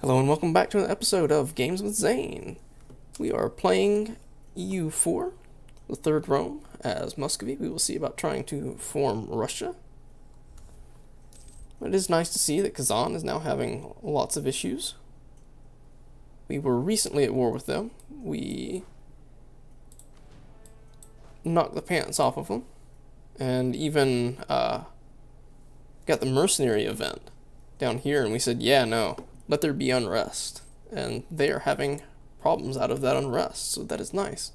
Hello and welcome back to an episode of Games with Zane. We are playing EU4, the Third Rome, as Muscovy. We will see about trying to form Russia. It is nice to see that Kazan is now having lots of issues. We were recently at war with them. We knocked the pants off of them, and even got the mercenary event down here, and we said, yeah, no, let there be unrest. And they are having problems out of that unrest, so that is nice.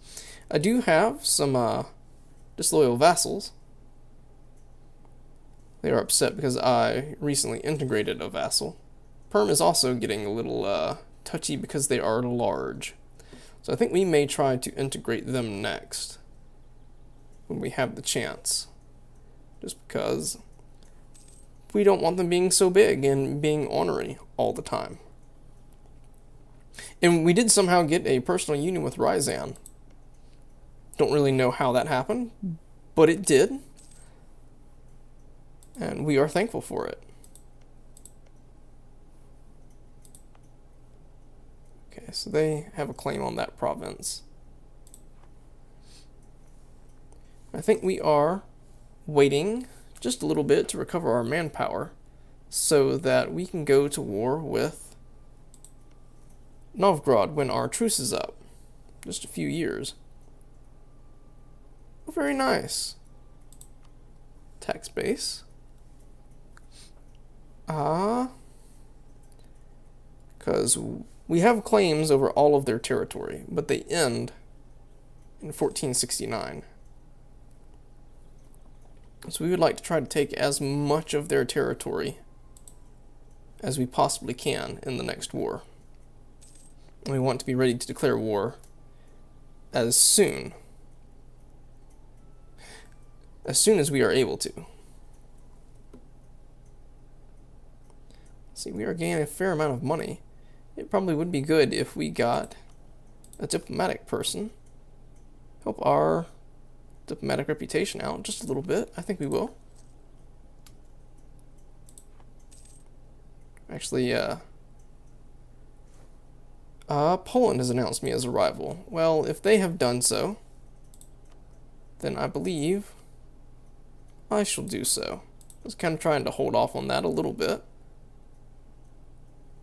I do have some disloyal vassals. They are upset because I recently integrated a vassal. Perm is also getting a little touchy because they are large. So I think we may try to integrate them next when we have the chance. Just because we don't want them being so big and being ornery all the time. And we did somehow get a personal union with Ryzan. Don't really know how that happened, but it did. And we are thankful for it. Okay, so they have a claim on that province. I think we are waiting just a little bit to recover our manpower so that we can go to war with Novgorod when our truce is up. Just a few years. Oh, very nice. Tax base. Because we have claims over all of their territory, but they end in 1469. So we would like to try to take as much of their territory as we possibly can in the next war. And we want to be ready to declare war as soon as we are able to. See, we are gaining a fair amount of money. It probably would be good if we got a diplomatic person. Help our diplomatic reputation out just a little bit. I think we will. Actually, Poland has announced me as a rival. Well, if they have done so, then I believe I shall do so. I was kind of trying to hold off on that a little bit.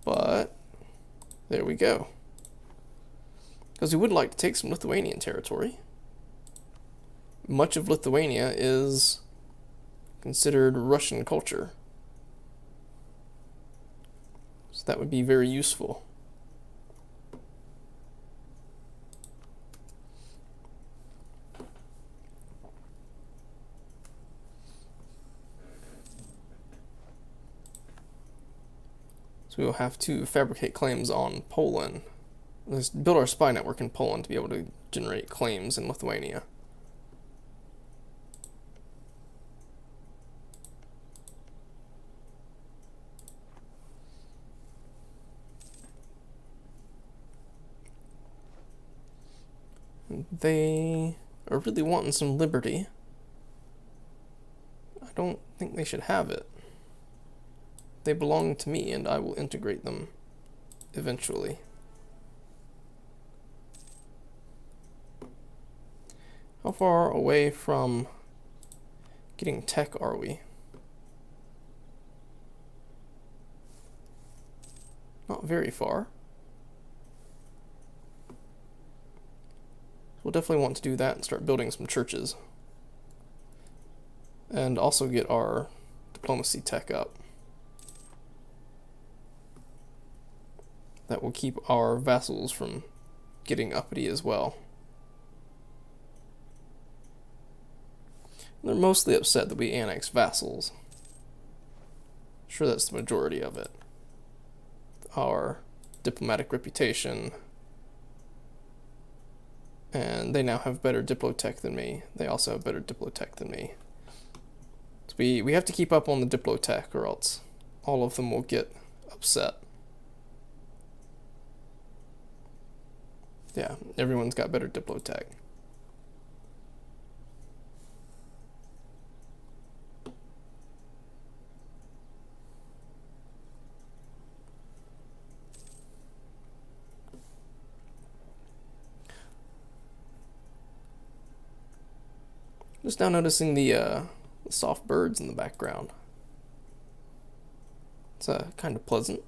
But there we go. Because we would like to take some Lithuanian territory. Much of Lithuania is considered Russian culture. So that would be very useful. So we will have to fabricate claims on Poland. Let's build our spy network in Poland to be able to generate claims in Lithuania. They are really wanting some liberty. I don't think they should have it. They belong to me, and I will integrate them eventually. How far away from getting tech are we? Not very far. We'll definitely want to do that and start building some churches. And also get our diplomacy tech up. That will keep our vassals from getting uppity as well. They're mostly upset that we annex vassals. Sure, that's the majority of it. Our diplomatic reputation. And they now have better diplotech than me. They also have better diplotech than me. So we have to keep up on the diplotech, or else all of them will get upset. Yeah, everyone's got better diplotech. Just now noticing the soft birds in the background. It's kind of pleasant.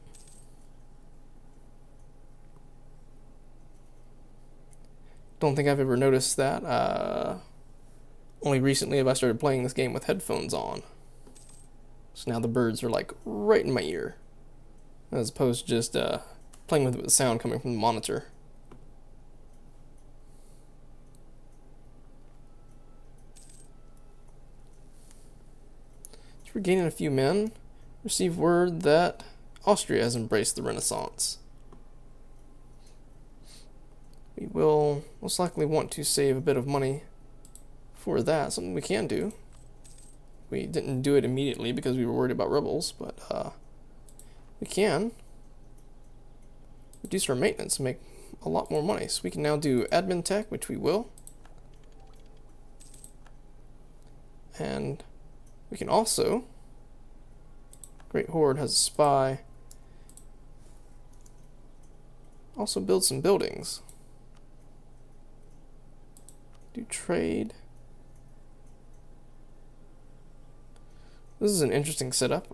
Don't think I've ever noticed that. Only recently have I started playing this game with headphones on. So now the birds are like right in my ear, as opposed to just playing with the sound coming from the monitor. So we're gaining a few men. Received word that Austria has embraced the Renaissance. We will most likely want to save a bit of money for that. Something we can do. We didn't do it immediately because we were worried about rebels, but we can reduce our maintenance and make a lot more money. So we can now do admin tech, which we will. And we can also, Great Horde has a spy, also build some buildings. Do trade. This is an interesting setup.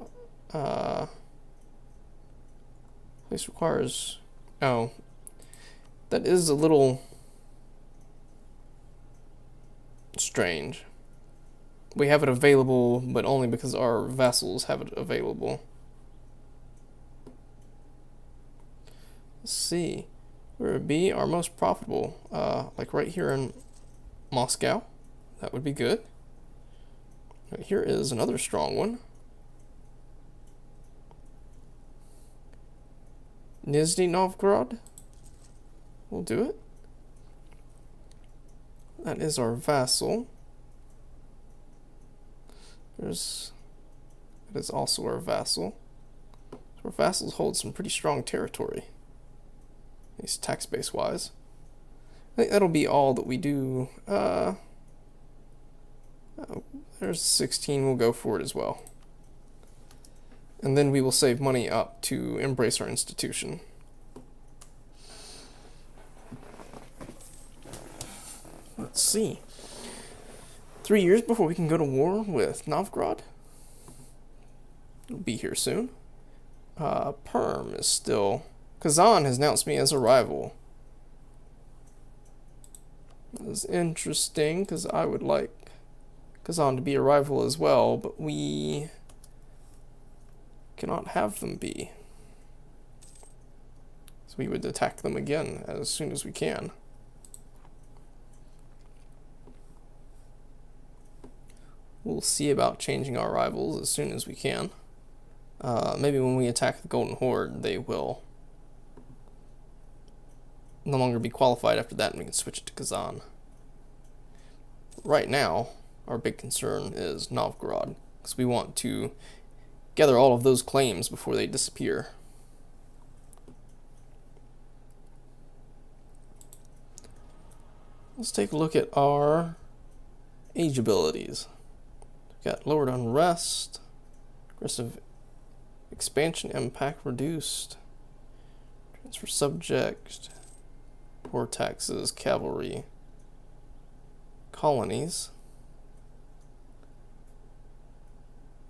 Place requires... Oh. That is a little strange. We have it available, but only because our vassals have it available. Let's see. Where would be our most profitable? Like right here in Moscow. That would be good. Right, here is another strong one. Nizhny Novgorod. We'll do it. That is our vassal. That is also our vassal. So our vassals hold some pretty strong territory, at least tax base wise. I think that'll be all that we do. There's 16, we'll go for it as well. And then we will save money up to embrace our institution. Let's see. 3 years before we can go to war with Novgorod. It'll be here soon. Perm is still... Kazan has announced me as a rival. That's interesting, because I would like Kazan to be a rival as well, but we cannot have them be. So we would attack them again as soon as we can. We'll see about changing our rivals as soon as we can. Maybe when we attack the Golden Horde, they will no longer be qualified after that, and we can switch it to Kazan. Right now, our big concern is Novgorod, because we want to gather all of those claims before they disappear. Let's take a look at our age abilities. We've got lowered unrest, aggressive expansion impact reduced, transfer subject, poor taxes, cavalry, colonies,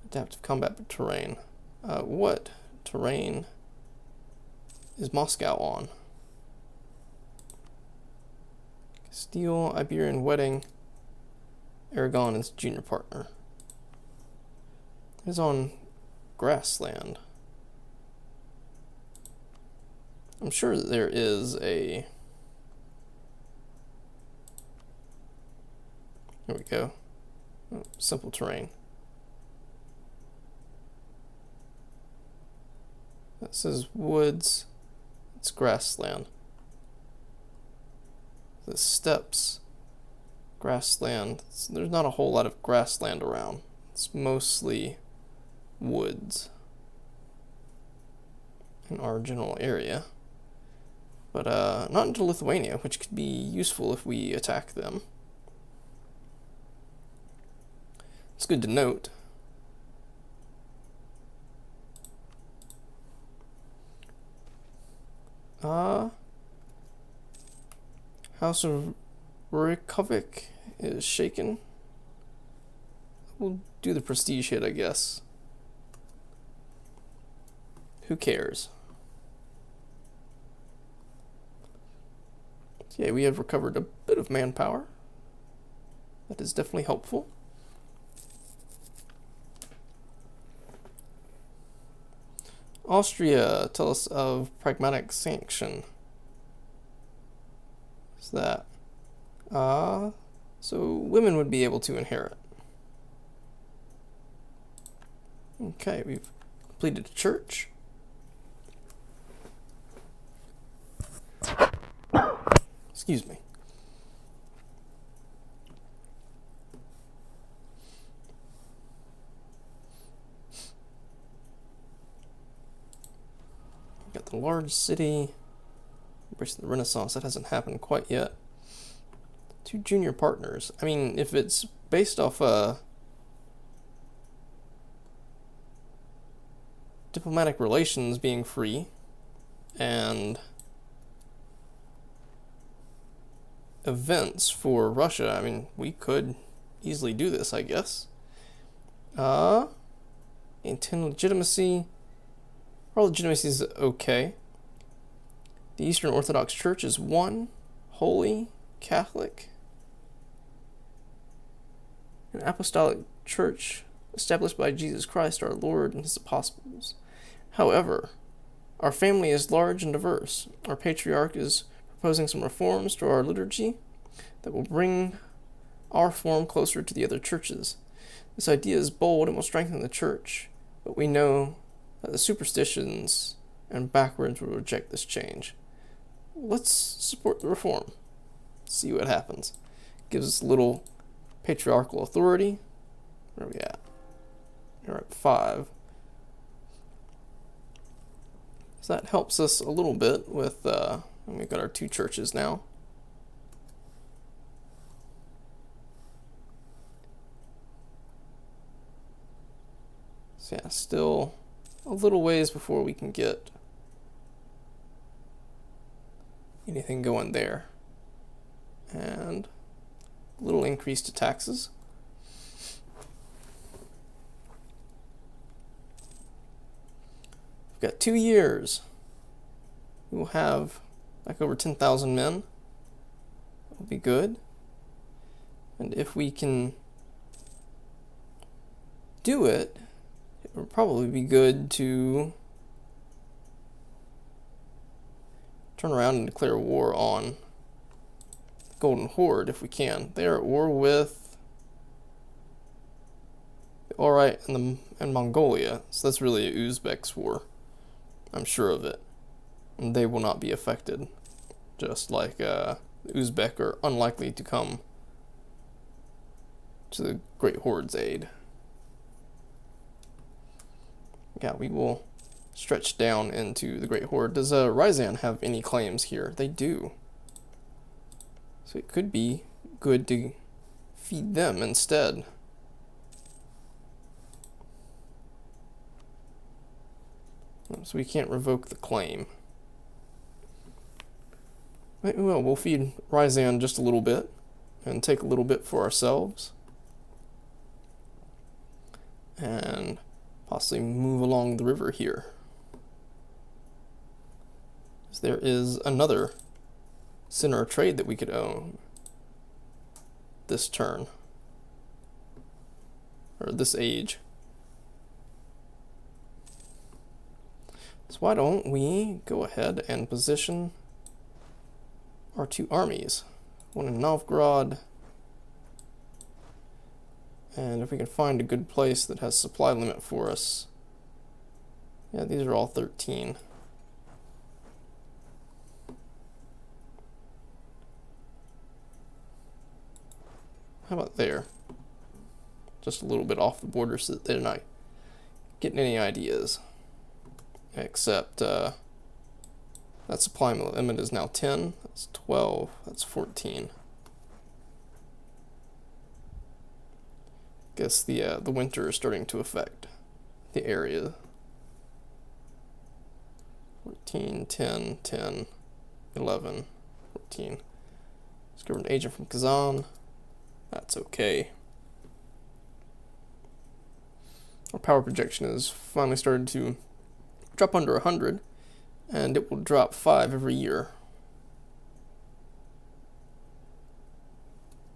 adaptive combat terrain. What terrain is Moscow on? Castile, Iberian Wedding, Aragon is junior partner. It's on grassland. I'm sure that there is a... There we go. Oh, simple terrain. That says woods. It's grassland. The steppes, grassland. There's not a whole lot of grassland around. It's mostly woods in our general area. But not into Lithuania, which could be useful if we attack them. It's good to note. House of Reykjavik is shaken. we'll do the prestige hit, I guess. Who cares? So yeah, we have recovered a bit of manpower. That is definitely helpful. Austria, tell us of pragmatic sanction. What's that? So women would be able to inherit. Okay, we've completed a church. Excuse me. Got the large city. Embrace the Renaissance. That hasn't happened quite yet. 2 junior partners. I mean, if it's based off diplomatic relations being free and events for Russia, I mean, we could easily do this, I guess. Maintain legitimacy. Our legitimacy is okay. The Eastern Orthodox Church is one, holy, Catholic. An apostolic church established by Jesus Christ our Lord and his apostles. However, our family is large and diverse. Our patriarch is proposing some reforms to our liturgy that will bring our form closer to the other churches. This idea is bold and will strengthen the church, but we know that the superstitions and backwards will reject this change. Let's support the reform. See what happens. Gives us a little patriarchal authority. Where are we at? We're at 5. So that helps us a little bit with, and we've got our 2 churches now. So yeah, still a little ways before we can get anything going there. And a little increase to taxes. We've got 2 years. We will have like over 10,000 men. That will be good. And if we can do it, it would probably be good to turn around and declare war on the Golden Horde if we can. They are at war with the Alright and Mongolia, so that's really a Uzbek's war. I'm sure of it. And they will not be affected. Just like the Uzbek are unlikely to come to the Great Horde's aid. Yeah, we will stretch down into the Great Horde. Does Ryzan have any claims here? They do. So it could be good to feed them instead. So we can't revoke the claim. Well, we'll feed Ryzan just a little bit and take a little bit for ourselves. And possibly move along the river here. There is another center of trade that we could own this turn, or this age. So why don't we go ahead and position our 2 armies, one in Novgorod, and if we can find a good place that has supply limit for us. Yeah, these are all 13. How about there? Just a little bit off the border so that they're not getting any ideas. Except that supply limit is now 10, that's 12, that's 14. Guess the winter is starting to affect the area. 14, 10, 10, 11, 14. Discovered an agent from Kazan. That's okay. Our power projection has finally started to drop under 100, and it will drop 5 every year.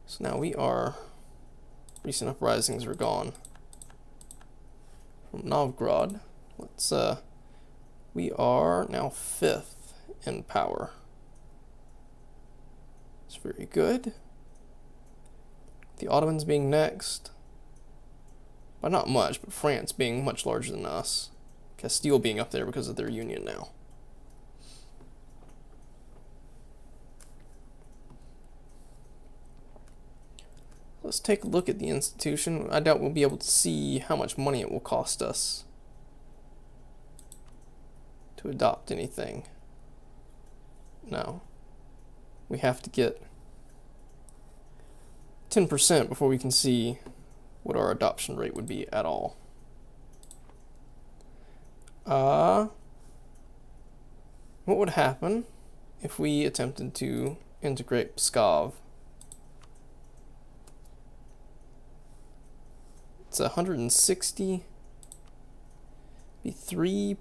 So now we are, recent uprisings are gone. From Novgorod, we are now 5th in power. It's very good. The Ottomans being next, by not much, but France being much larger than us. Castile being up there because of their union now. Let's take a look at the institution. I doubt we'll be able to see how much money it will cost us to adopt anything. No. We have to get 10% before we can see what our adoption rate would be at all. What would happen if we attempted to integrate Pskov? It's 160. Be 3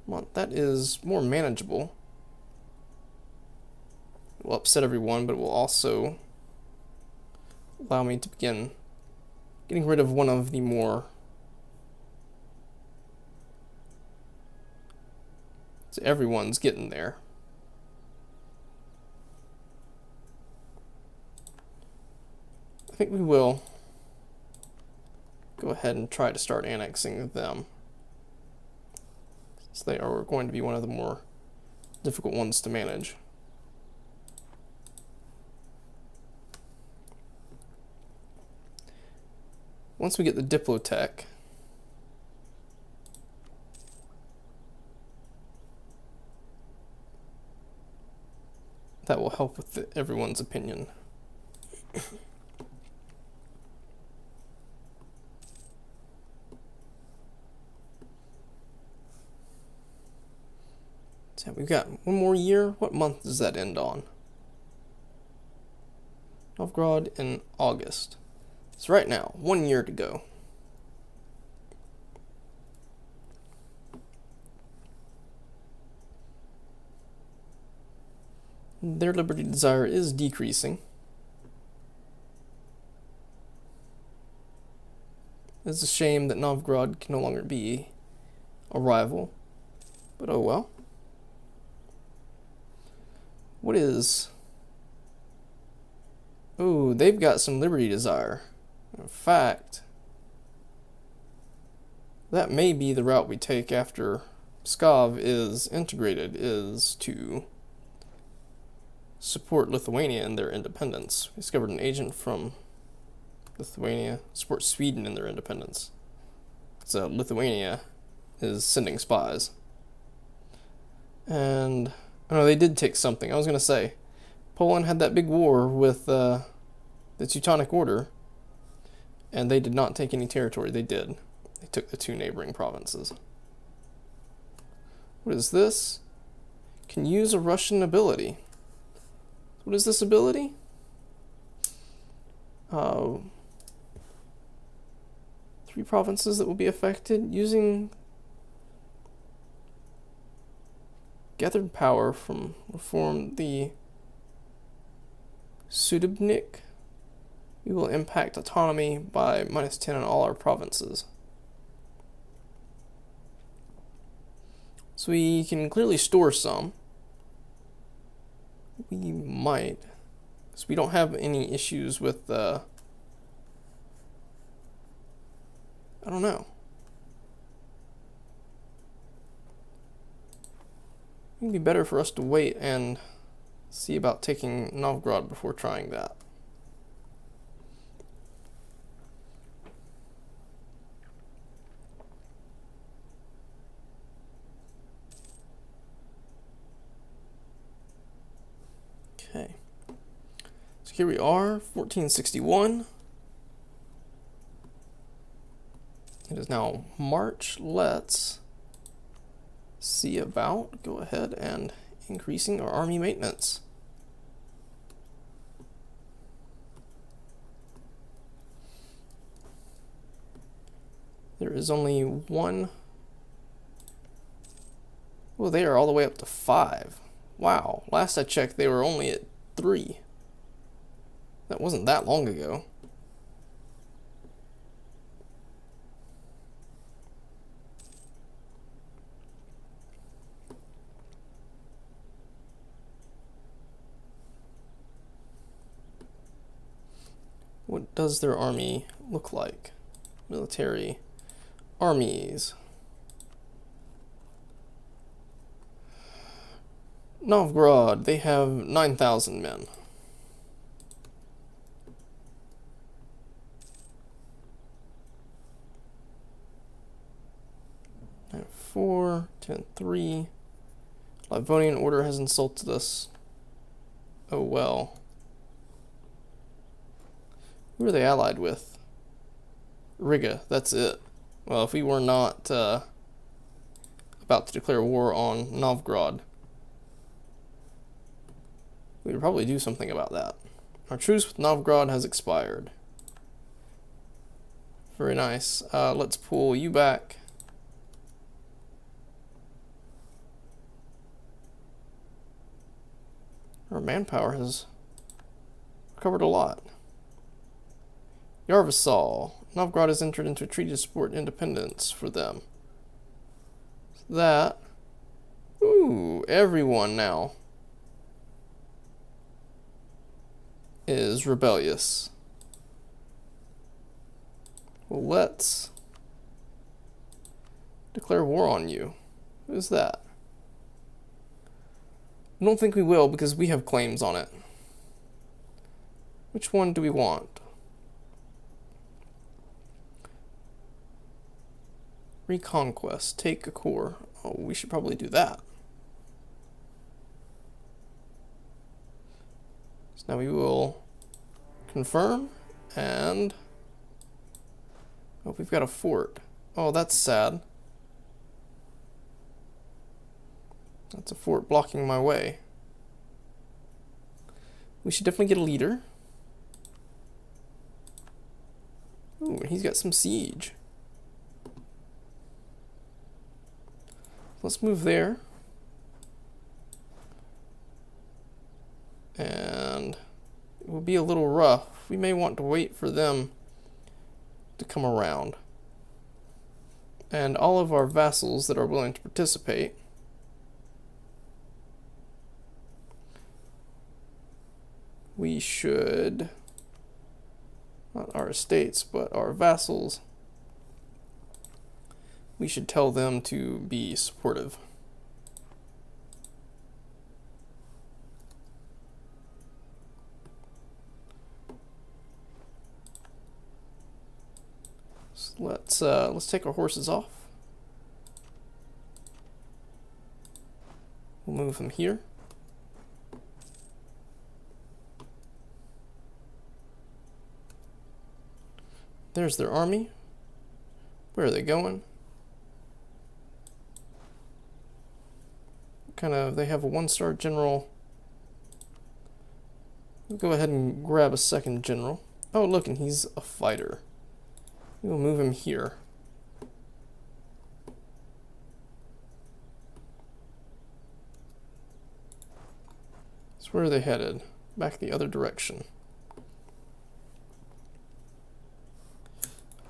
months. That is more manageable. It will upset everyone, but it will also allow me to begin getting rid of one of the more. So everyone's getting there. I think we will go ahead and try to start annexing them, since they are going to be one of the more difficult ones to manage. Once we get the Diplotech, that will help with everyone's opinion. So we've got one more year. What month does that end on? Novgorod in August. So right now, 1 year to go. Their liberty desire is decreasing. It's a shame that Novgorod can no longer be a rival, but oh well. What is... Oh, they've got some liberty desire. In fact, that may be the route we take after Pskov is integrated, is to support Lithuania in their independence. We discovered an agent from Lithuania support Sweden in their independence. So Lithuania is sending spies. And I know they did take something. I was going to say, Poland had that big war with the Teutonic Order, and they did not take any territory. They did. They took the 2 neighboring provinces. What is this? Can use a Russian ability. What is this ability? 3 provinces that will be affected using gathered power from reform the Sudebnik. We will impact autonomy by -10 on all our provinces. So we can clearly store some. We might. So we don't have any issues with I don't know. It would be better for us to wait and see about taking Novgorod before trying that. Okay. So here we are, 1461. It is now March. Let's see about go ahead and increasing our army maintenance. There is only one. Oh, they are all the way up to 5. Wow, last I checked they were only at 3. That wasn't that long ago. What does their army look like? Military armies. Novgorod, they have 9,000 men. I have 4, 10, 3. Livonian Order has insulted us. Oh well. Who are they allied with? Riga, that's it. Well, if we were not about to declare war on Novgorod, we would probably do something about that. Our truce with Novgorod has expired. Very nice. Let's pull you back. Our manpower has recovered a lot. Yarvasal. Novgorod has entered into a treaty to support independence for them. That. Ooh, everyone now is rebellious. Well, let's declare war on you. Who's that? I don't think we will because we have claims on it. Which one do we want? Reconquest. Take a core. Oh, we should probably do that. So now we will confirm and... Oh, we've got a fort. Oh, that's sad. That's a fort blocking my way. We should definitely get a leader. Ooh, he's got some siege. Let's move there. And it will be a little rough. We may want to wait for them to come around. And all of our vassals that are willing to participate we should, not our estates, but our vassals, we should tell them to be supportive. So let's take our horses off. We'll move them here. There's their army. Where are they going? They have a 1-star general. We'll go ahead and grab a second general. Oh, look, and he's a fighter. We'll move him here. So where are they headed? Back the other direction.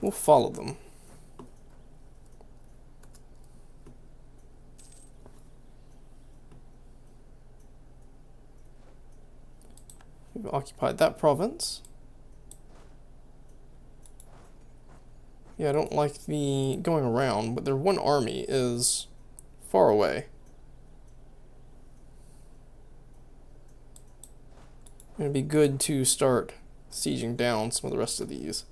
We'll follow them. We've occupied that province. Yeah, I don't like the going around, but their one army is far away. It'd be good to start sieging down some of the rest of these.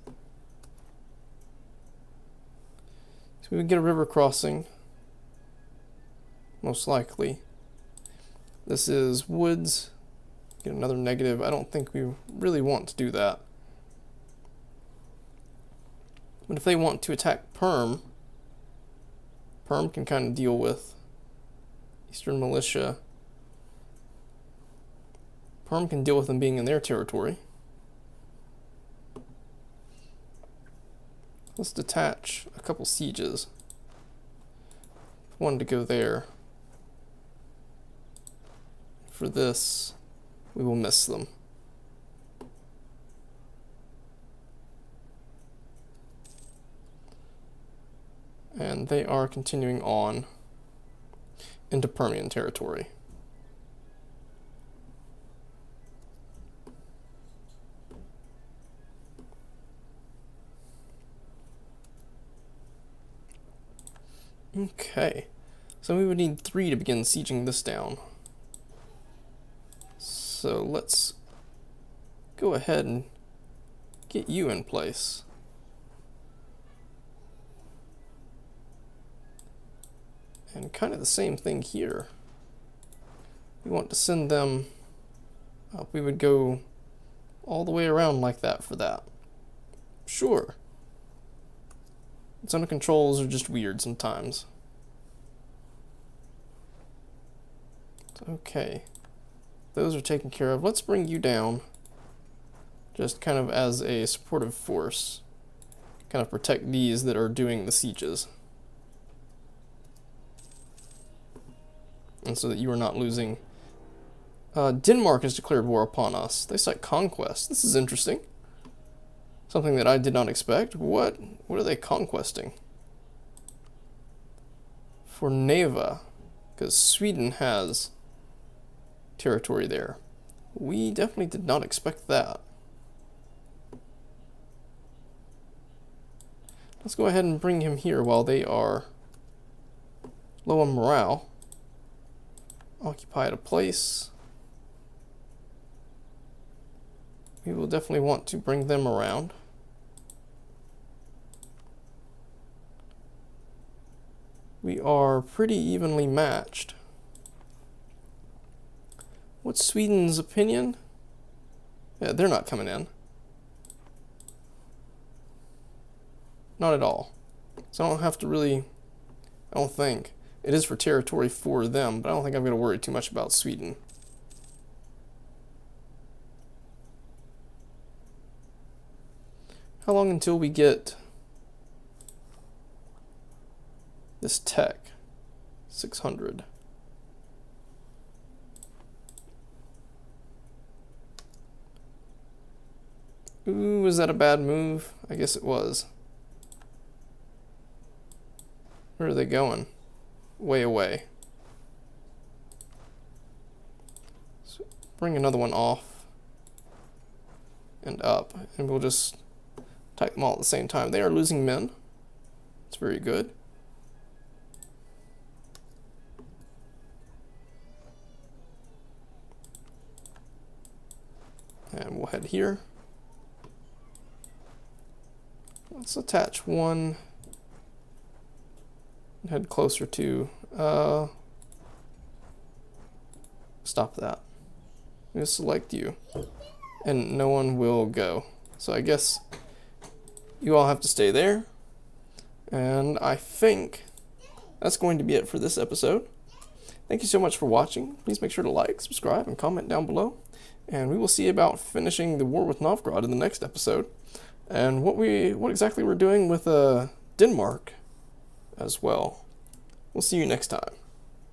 So we would get a river crossing, most likely. This is woods. Get another negative. I don't think we really want to do that. But if they want to attack Perm, Perm can kind of deal with Eastern Militia. Perm can deal with them being in their territory. let's detach a couple sieges. One to go there. For this, we will miss them. And they are continuing on into Permian territory. Okay, so we would need 3 to begin sieging this down. So let's go ahead and get you in place. And kind of the same thing here. We want to send them up. We would go all the way around like that for that. Sure. Zone controls are just weird sometimes. Okay. Those are taken care of. Let's bring you down. Just kind of as a supportive force. Kind of protect these that are doing the sieges. And so that you are not losing. Denmark has declared war upon us. They cite conquest. This is interesting. Something that I did not expect. What are they conquesting? For Neva, because Sweden has territory there. We definitely did not expect that. Let's go ahead and bring him here while they are low on morale. Occupied a place. We will definitely want to bring them around. We are pretty evenly matched. What's Sweden's opinion? Yeah, they're not coming in. Not at all. So I don't have to really, I don't think. It is for territory for them, but I don't think I'm going to worry too much about Sweden. How long until we get this tech? 600. Ooh, was that a bad move? I guess it was. Where are they going? Way away. So bring another one off and up, and we'll just attack them all at the same time. They are losing men. It's very good. And we'll head here. Let's attach one and head closer to, stop that. I'm gonna select you and no one will go. So I guess you all have to stay there. And I think that's going to be it for this episode. Thank you so much for watching. Please make sure to like, subscribe, and comment down below. And we will see about finishing the war with Novgorod in the next episode. And what exactly we're doing with Denmark as well. We'll see you next time.